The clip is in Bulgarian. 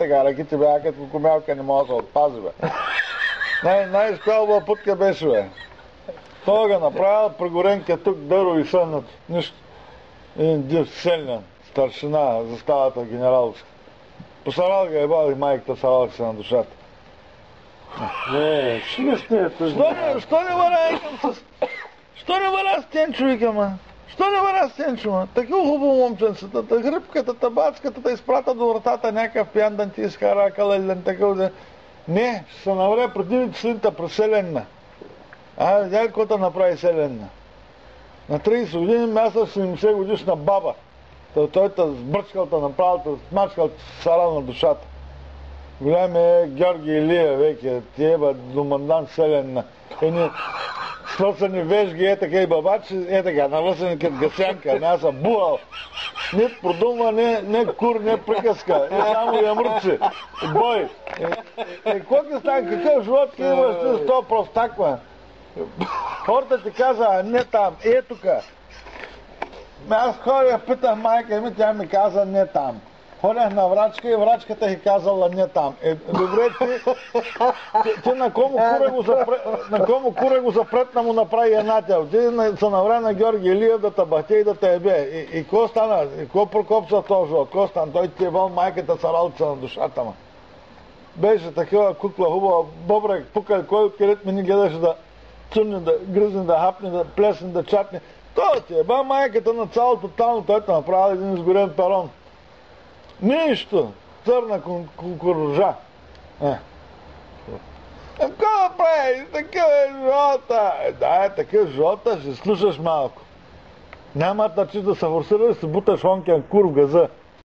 така, ръките бяха като комялка, не мога да се отпази, бе. Най-скалба путка беше, бе. Той го направил, прегоренка тук, дърво и съннат. Нищо. Един див селян, старшина, заставата генералска. Посарал го ебал и майката сарал се на душата. Що не вара с Тенчо, викама? Що не вара с Тенчо, ма? Такива хубаво момченцата, гръбката, табацката, да изпрата до вратата някакъв пиян да ти изкара калелен, такъв да... Не, ще се навре противите слинта преселенна. Видя ли какво направи селенна? На 30 години аз съм 70 годишна баба. Той сбърчкал, направил, смачкал сара на душата. Голям е Георги Илия, веке, тиеба домандан селенна. Едни сросани вежги, така и бабачи, така, навъсени като гасянка, не съм буал. Не продума, не кур, не приказка, само ямръци, бой. Какво ти стане, какъв живот ти имаш с това простак, ма? Хората ти каза, не там, тука. Аз ходя, питах майка ми, тя ми каза не там. Ходях на врачка и врачката ти казала не там. Добре, ти на кому куре го запретна му направи еднател. Ти се навре на Георги Илия да те бахте и да те ебе. И какво стана? И какво прокопса този живот? Какво стана? Той ти ебал майката саралца на душата му. Беше такива кукла хубава, бобрек, пукай, кой откъдето ми ни гледаше да цунни, да гризни, да хапни, да плесни, да чатни. Той ти еба майката на цялото тално, той те направи един изгорен перон. Нищо! Църна кукуружа. Какво прави? Такъв е живота! Да, такъв живота, ще слушаш малко. Няма да се форсира да се буташ онкен кур в газа.